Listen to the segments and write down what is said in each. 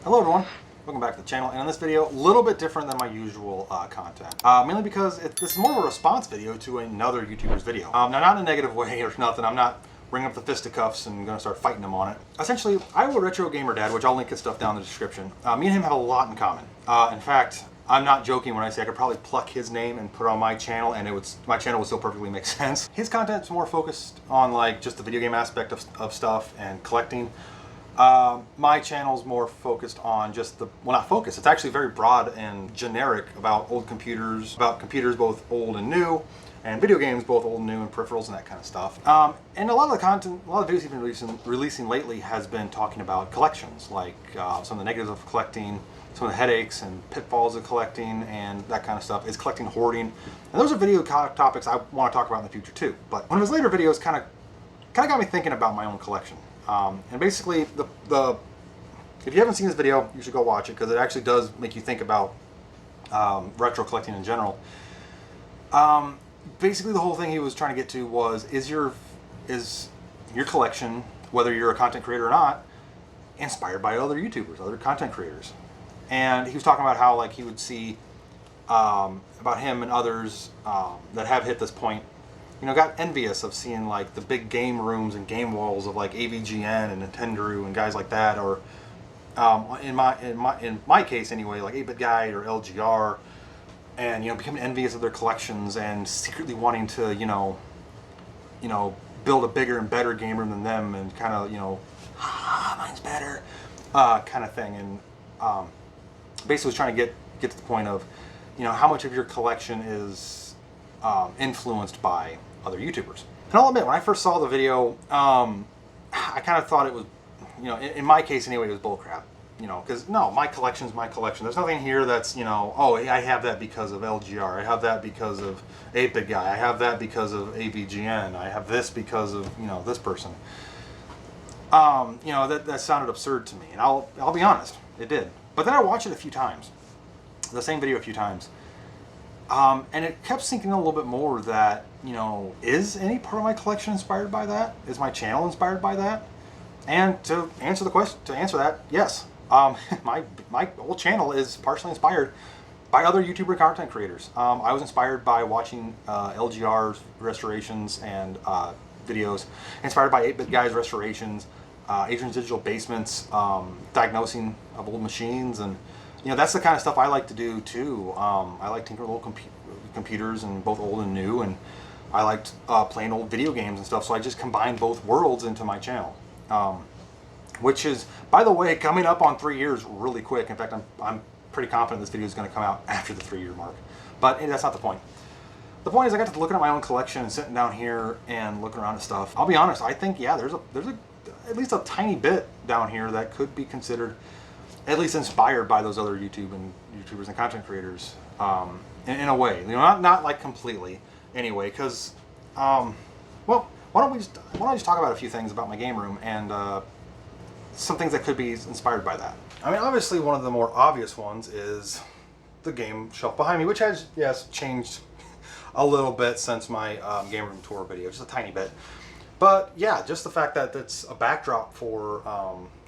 Hello everyone, welcome back to the channel, and in this video, a little bit different than my usual content. Mainly because this is more of a response video to another YouTuber's video. Now, not in a negative way or nothing, I'm not bringing up the fisticuffs and going to start fighting him on it. Essentially, IowaRetroGamerDad, which I'll link his stuff down in the description, me and him have a lot in common. In fact, I'm not joking when I say I could probably pluck his name and put it on my channel and my channel would still perfectly make sense. His content's more focused on like just the video game aspect of stuff and collecting. My channel's more focused on just well, not focused, it's actually very broad and generic about old computers, about computers both old and new, and video games both old and new, and peripherals and that kind of stuff. And a lot of the content, a lot of videos he's been releasing lately has been talking about collections, like some of the negatives of collecting, some of the headaches and pitfalls of collecting, and that kind of stuff. Is collecting hoarding? And those are video topics I want to talk about in the future too. But one of his later videos kind of got me thinking about my own collection. And basically, if you haven't seen this video, you should go watch it because it actually does make you think about retro collecting in general. Basically, the whole thing he was trying to get to was, is your collection, whether you're a content creator or not, inspired by other YouTubers, other content creators? And he was talking about how like he would see about him and others that have hit this point, you know, got envious of seeing like the big game rooms and game walls of like AVGN and Nintendo and guys like that, or in my case anyway, like 8-Bit Guide or LGR, and you know, becoming envious of their collections and secretly wanting to you know build a bigger and better game room than them, and kind of mine's better kind of thing, and basically was trying to get to the point of how much of your collection is influenced by other YouTubers. And I'll admit, when I first saw the video, I kind of thought it was, in my case anyway, it was bullcrap. Because no, my collection's my collection. There's nothing here that's, oh, I have that because of LGR. I have that because of 8-Bit Guy. I have that because of AVGN. I have this because of, this person. That sounded absurd to me. And I'll be honest, it did. But then I watched it a few times, the same video a few times. And it kept sinking in a little bit more that, is any part of my collection inspired by that? Is my channel inspired by that? And to answer that, yes. My whole channel is partially inspired by other YouTuber content creators. I was inspired by watching LGR's restorations and videos, inspired by 8-Bit Guy's restorations, Adrian's Digital Basement's diagnosing of old machines, and that's the kind of stuff I like to do too. I like tinkering with old computers, and both old and new, and I liked playing old video games and stuff, so I just combined both worlds into my channel. Which is, by the way, coming up on 3 years really quick. In fact, I'm pretty confident this video is going to come out after the 3-year mark. But that's not the point. The point is I got to looking at my own collection and sitting down here and looking around at stuff. I'll be honest, I think, yeah, there's at least a tiny bit down here that could be considered at least inspired by those other YouTubers and content creators, in a way. Not like completely, anyway. Because, well, why don't we just talk about a few things about my game room and some things that could be inspired by that. I mean, obviously, one of the more obvious ones is the game shelf behind me, which has, yes, changed a little bit since my game room tour video, just a tiny bit. But yeah, just the fact that it's a backdrop for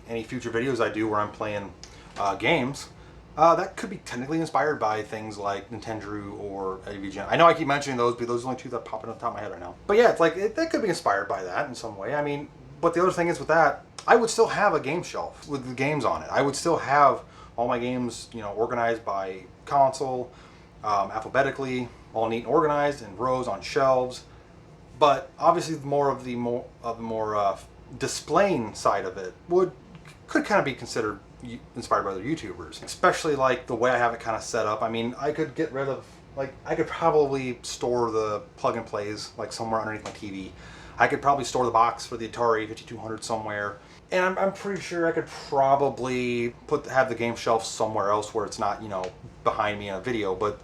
any future videos I do where I'm playing games, that could be technically inspired by things like Nintendo or AVGN. I know I keep mentioning those, but those are the only two that pop in on the top of my head right now. But yeah, it's like that could be inspired by that in some way. I mean, but the other thing is with that, I would still have a game shelf with the games on it. I would still have all my games, organized by console, alphabetically, all neat and organized in rows on shelves. But obviously, more of the displaying side of it could kind of be considered inspired by other YouTubers, especially like the way I have it kind of set up. I mean, I could get rid of, like, I could probably store the plug and plays like somewhere underneath my TV. I could probably store the box for the Atari 5200 somewhere, and I'm pretty sure I could probably have the game shelf somewhere else where it's not behind me in a video. But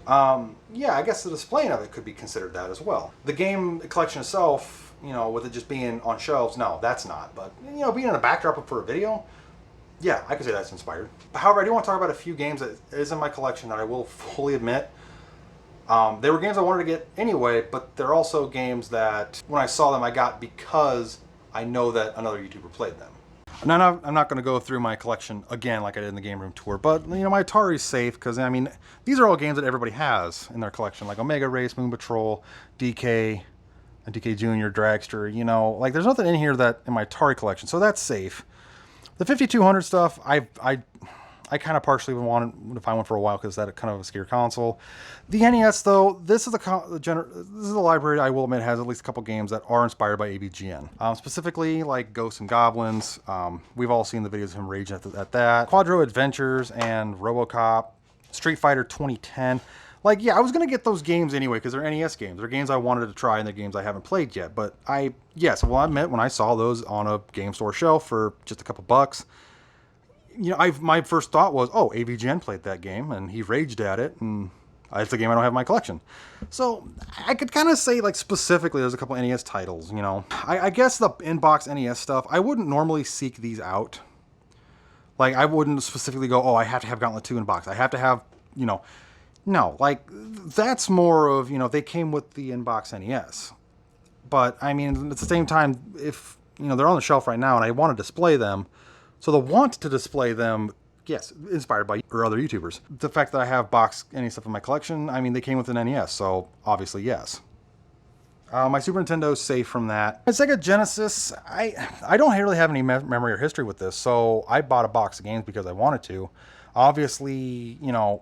Yeah, I guess the displaying of it could be considered that as well. The game collection itself, you know, with it just being on shelves, no, that's not. But, you know, being in a backdrop for a video, yeah, I could say that's inspired. However, I do want to talk about a few games that is in my collection that I will fully admit. They were games I wanted to get anyway, but they're also games that when I saw them, I got because I know that another YouTuber played them. Now, I'm not going to go through my collection again like I did in the game room tour, but you know, my Atari's safe because I mean, these are all games that everybody has in their collection, like Omega Race, Moon Patrol, DK, and DK Junior, Dragster. You know, like there's nothing in here that in my Atari collection, so that's safe. The 5200 stuff, I kind of partially wanted to find one for a while because that kind of a scare console. The NES though, this is the library I will admit has at least a couple games that are inspired by AVGN. Specifically like Ghosts and Goblins. We've all seen the videos of him raging at that. Quadro Adventures and RoboCop, Street Fighter 2010. Like, yeah, I was gonna get those games anyway because they're NES games. They're games I wanted to try and they're games I haven't played yet. But I admit when I saw those on a game store shelf for just a couple bucks, you know, my first thought was, oh, AVGN played that game and he raged at it, and it's a game I don't have in my collection. So I could kind of say, like, specifically, there's a couple NES titles, you know. I guess the in-box NES stuff, I wouldn't normally seek these out. Like, I wouldn't specifically go, oh, I have to have Gauntlet 2 in box. I have to have, you know, no, like, that's more of, you know, they came with the in-box NES. But, I mean, at the same time, if, you know, they're on the shelf right now and I want to display them, so the want to display them, yes, inspired by or other YouTubers. The fact that I have box NES stuff in my collection, I mean, they came with an NES, so obviously yes. My Super Nintendo's safe from that. My Sega Genesis, I don't really have any memory or history with this, so I bought a box of games because I wanted to. Obviously, you know,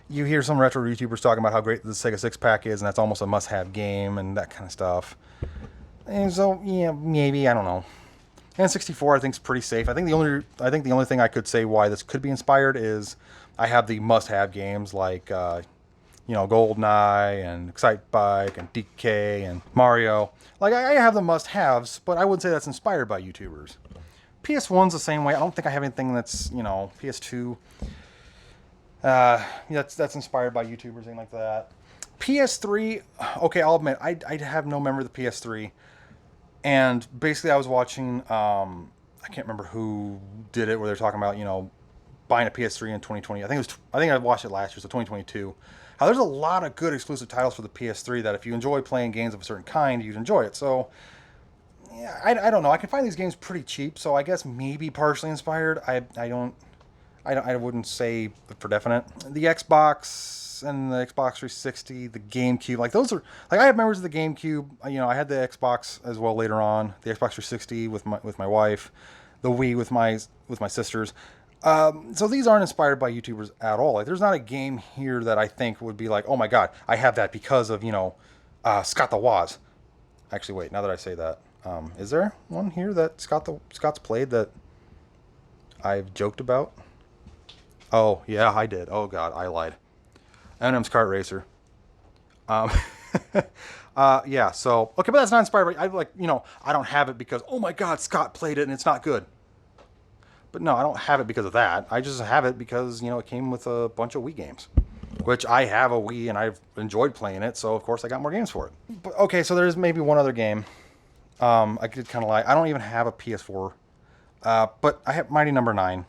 you hear some retro YouTubers talking about how great the Sega 6-pack is, and that's almost a must-have game and that kind of stuff. And so, yeah, maybe, I don't know. N64 I think is pretty safe. I think the only thing I could say why this could be inspired is I have the must-have games like you know, GoldenEye and Excite Bike and DK and Mario. Like I have the must-haves, but I wouldn't say that's inspired by YouTubers. PS1's the same way. I don't think I have anything that's, you know, PS2. That's inspired by YouTubers, anything like that. PS3, okay, I'll admit I have no memory of the PS3. And basically I was watching, I can't remember who did it, where they're talking about, you know, buying a PS3 in 2020. I think I watched it last year, so 2022. How there's a lot of good exclusive titles for the PS3 that if you enjoy playing games of a certain kind, you'd enjoy it. So, yeah, I don't know. I can find these games pretty cheap, so I guess maybe partially inspired. I wouldn't say for definite. The Xbox and the Xbox 360, the GameCube, like those are, like I have memories of the GameCube. You know, I had the Xbox as well later on. The Xbox 360 with my wife, the Wii with my sisters. So these aren't inspired by YouTubers at all. Like there's not a game here that I think would be like, oh my god, I have that because of, you know, Scott the Woz. Actually, wait. Now that I say that, is there one here that Scott's played that I've joked about? Oh yeah, I did. Oh god, I lied. M&M's Kart Racer. Yeah, so, okay, but that's not inspired by, I don't have it because, oh my god, Scott played it and it's not good. But no, I don't have it because of that. I just have it because, you know, it came with a bunch of Wii games. Which I have a Wii and I've enjoyed playing it, so of course I got more games for it. But, okay, so there's maybe one other game. I could kind of lie. I don't even have a PS4. But I have Mighty Number 9.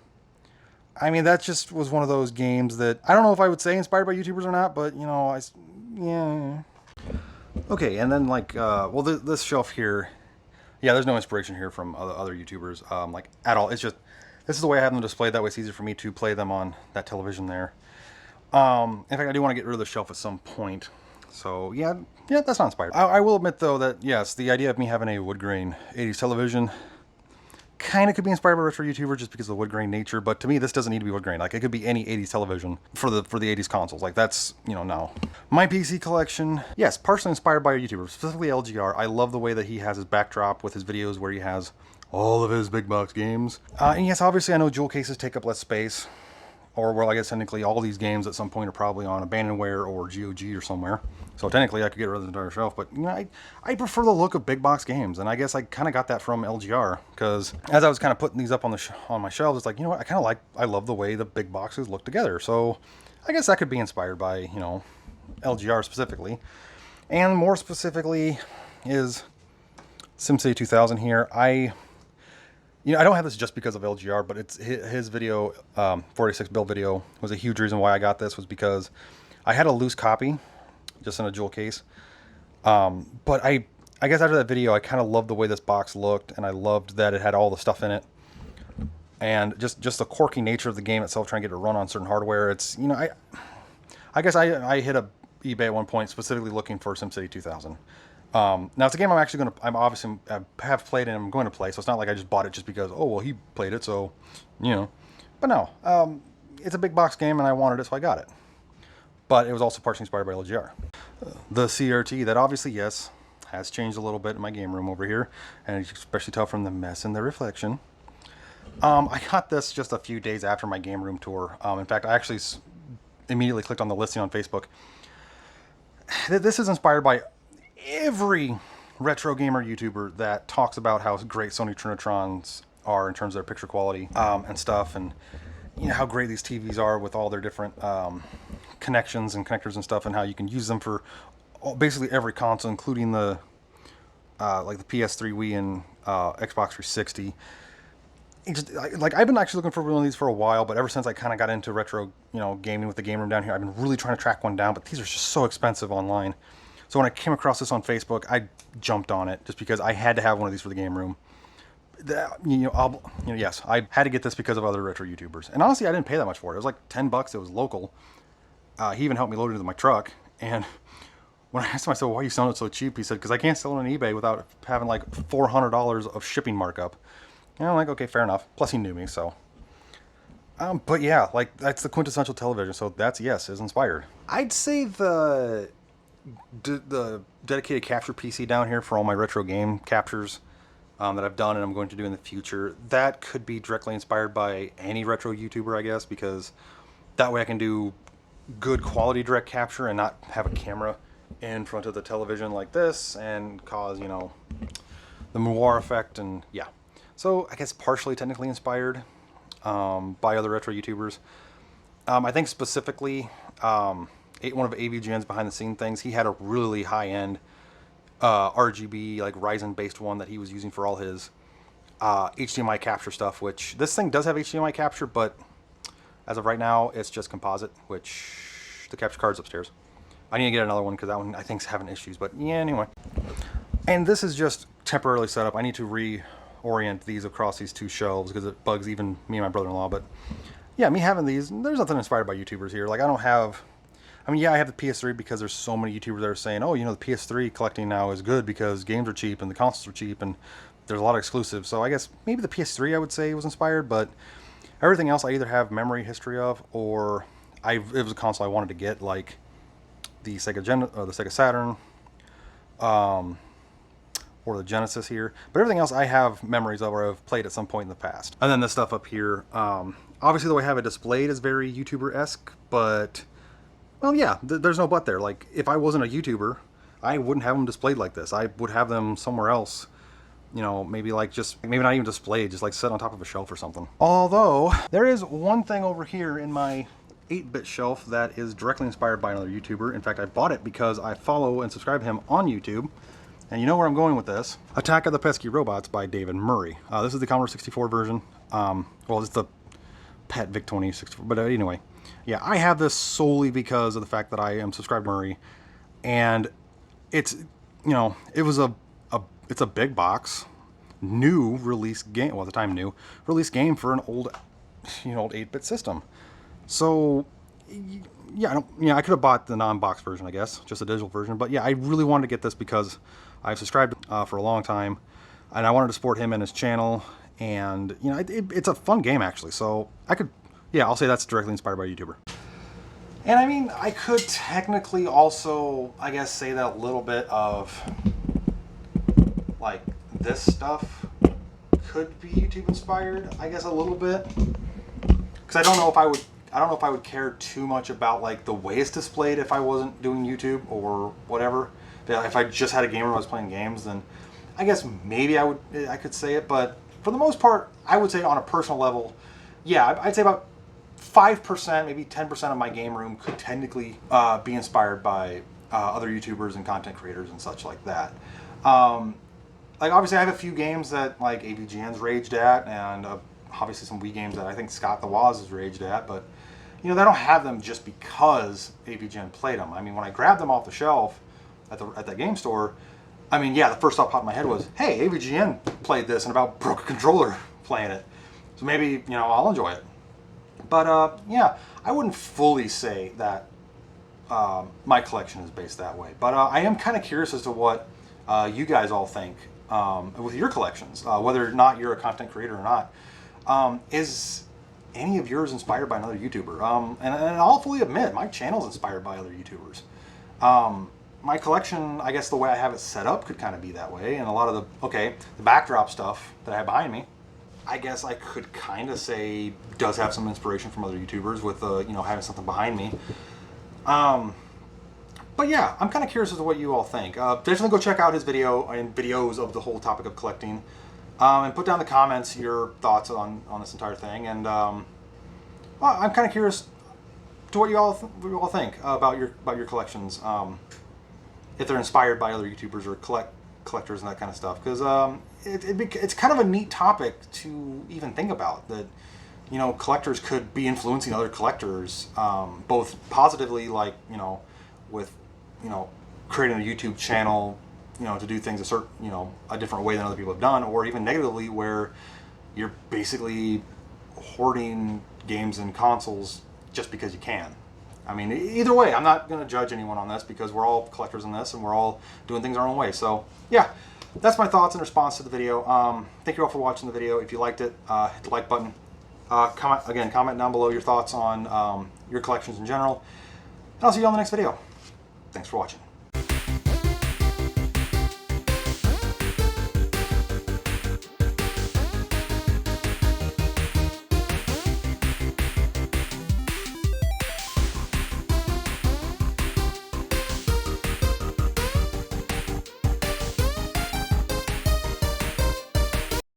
I mean, that just was one of those games that, I don't know if I would say inspired by YouTubers or not, but, you know, yeah. Okay, and then, like, well, this shelf here, yeah, there's no inspiration here from other YouTubers, like, at all. It's just, this is the way I have them displayed. That way it's easier for me to play them on that television there. In fact, I do want to get rid of the shelf at some point. So, yeah, that's not inspired. I will admit, though, that, yes, the idea of me having a wood grain 80s television kind of could be inspired by retro YouTuber just because of the wood grain nature, but to me this doesn't need to be wood grain. Like it could be any 80s television for the 80s consoles. Like that's, you know, no. My PC collection, yes, partially inspired by a YouTuber, specifically LGR. I love the way that he has his backdrop with his videos where he has all of his big box games. And yes, obviously I know jewel cases take up less space, or well, I guess technically all these games at some point are probably on Abandonware or GOG or somewhere. So technically I could get rid of the entire shelf, but you know, I prefer the look of big box games, and I guess I kind of got that from LGR, because as I was kind of putting these up on my shelves, it's like, you know what, I love the way the big boxes look together. So I guess that could be inspired by, you know, LGR specifically. And more specifically is SimCity 2000 here. I don't have this just because of LGR, but it's his video, 46 build video, was a huge reason why I got this, was because I had a loose copy, just in a jewel case. But I guess after that video, I kind of loved the way this box looked, and I loved that it had all the stuff in it. And just the quirky nature of the game itself, trying to get it to run on certain hardware. It's, you know, I guess I hit a eBay at one point specifically looking for SimCity 2000. Now it's a game I'm obviously I have played and I'm going to play, so it's not like I just bought it just because, oh, well, he played it, so, you know. But no, it's a big box game and I wanted it, so I got it. But it was also partially inspired by LGR. The CRT, that obviously, yes, has changed a little bit in my game room over here, and you can especially tell from the mess in the reflection. I got this just a few days after my game room tour. In fact, I actually immediately clicked on the listing on Facebook. This is inspired by every retro gamer YouTuber that talks about how great Sony Trinitrons are in terms of their picture quality and stuff, and you know how great these TVs are with all their different connections and connectors and stuff, and how you can use them for basically every console, including the like the PS3, Wii, and Xbox 360. Like I've been actually looking for one of these for a while, but ever since I kind of got into retro, you know, gaming with the game room down here, I've been really trying to track one down, but these are just so expensive online. So when I came across this on Facebook, I jumped on it just because I had to have one of these for the game room. Yes, I had to get this because of other retro YouTubers, and honestly, I didn't pay that much for it. It was like $10. It was local. He even helped me load it into my truck, and when I asked him, I said, well, why are you selling it so cheap? He said, because I can't sell it on eBay without having like $400 of shipping markup. And I'm like, okay, fair enough. Plus he knew me, so. But yeah, like that's the quintessential television, so that's, yes, is inspired. I'd say the dedicated capture PC down here for all my retro game captures that I've done and I'm going to do in the future, that could be directly inspired by any retro YouTuber, I guess, because that way I can do good quality direct capture and not have a camera in front of the television like this and cause, you know, the moire effect, and yeah. So I guess partially technically inspired by other retro YouTubers. I think specifically one of AVGN's behind the scene things, he had a really high end RGB, like Ryzen based one that he was using for all his HDMI capture stuff, which this thing does have HDMI capture, but as of right now it's just composite, which the capture card's upstairs. I need to get another one because that one I think's having issues, but yeah, anyway. And this is just temporarily set up. I need to reorient these across these two shelves because it bugs even me and my brother-in-law. But yeah, me having these, there's nothing inspired by YouTubers here. Like I mean, yeah, I have the PS3 because there's so many YouTubers that are saying, oh, you know, the PS3 collecting now is good because games are cheap and the consoles are cheap and there's a lot of exclusives. So I guess maybe the PS3 I would say was inspired, but everything else I either have memory history of or it was a console I wanted to get, like the Sega Saturn, or the Genesis here, but everything else I have memories of or I've played at some point in the past. And then this stuff up here, obviously the way I have it displayed is very YouTuber-esque, but, well, yeah, there's no but there. Like, if I wasn't a YouTuber, I wouldn't have them displayed like this. I would have them somewhere else, you know, maybe not even displayed, just like set on top of a shelf or something. Although, there is one thing over here in my 8-bit shelf that is directly inspired by another YouTuber. In fact, I bought it because I follow and subscribe to him on YouTube. And you know where I'm going with this. Attack of the Pesky Robots by David Murray. This is the Commodore 64 version. Well, it's the PET VIC-20 64, but anyway. Yeah, I have this solely because of the fact that I am subscribed to Murray. And it's, you know, it's a big box, new release game, well at the time new, release game for an old, you know, old 8-bit system. So, yeah, I could have bought the non-box version, I guess, just a digital version. But yeah, I really wanted to get this because I've subscribed for a long time, and I wanted to support him and his channel. And you know, it's a fun game actually. So I'll say that's directly inspired by a YouTuber. And I mean, I could technically also, I guess, say that a little bit of like this stuff could be YouTube inspired. I guess a little bit, because I don't know if I would care too much about like the way it's displayed if I wasn't doing YouTube or whatever. If I just had a game where I was playing games, then I guess maybe I could say it. But for the most part, I would say on a personal level, yeah, I'd say about 5%, maybe 10% of my game room could technically be inspired by other YouTubers and content creators and such like that. Like obviously I have a few games that like AVGN's raged at, and obviously some Wii games that I think Scott the Woz has raged at, but you know, they don't have them just because AVGN played them. I mean, when I grabbed them off the shelf at that game store, I mean, yeah, the first thought popped in my head was, hey, AVGN played this and about broke a controller playing it. So maybe, you know, I'll enjoy it. But yeah, I wouldn't fully say that my collection is based that way. But I am kind of curious as to what you guys all think with your collections, whether or not you're a content creator or not. Is any of yours inspired by another YouTuber? And I'll fully admit, my channel's inspired by other YouTubers. My collection, I guess the way I have it set up could kind of be that way. And a lot of the backdrop stuff that I have behind me, I guess I could kind of say does have some inspiration from other YouTubers with, you know, having something behind me. But yeah, I'm kind of curious as to what you all think. Definitely go check out his video and videos of the whole topic of collecting. And put down in the comments your thoughts on this entire thing. And well, I'm kind of curious to what you all think about your collections. If they're inspired by other YouTubers or collectors and that kind of stuff, because it's kind of a neat topic to even think about, that you know, collectors could be influencing other collectors, both positively, like, you know, with, you know, creating a YouTube channel, you know, to do things a different way than other people have done, or even negatively, where you're basically hoarding games and consoles just because you can. I mean, either way, I'm not going to judge anyone on this, because we're all collectors in this and we're all doing things our own way. So yeah, that's my thoughts in response to the video. Thank you all for watching the video. If you liked it, hit the like button. Comment down below your thoughts on your collections in general. And I'll see you on the next video. Thanks for watching.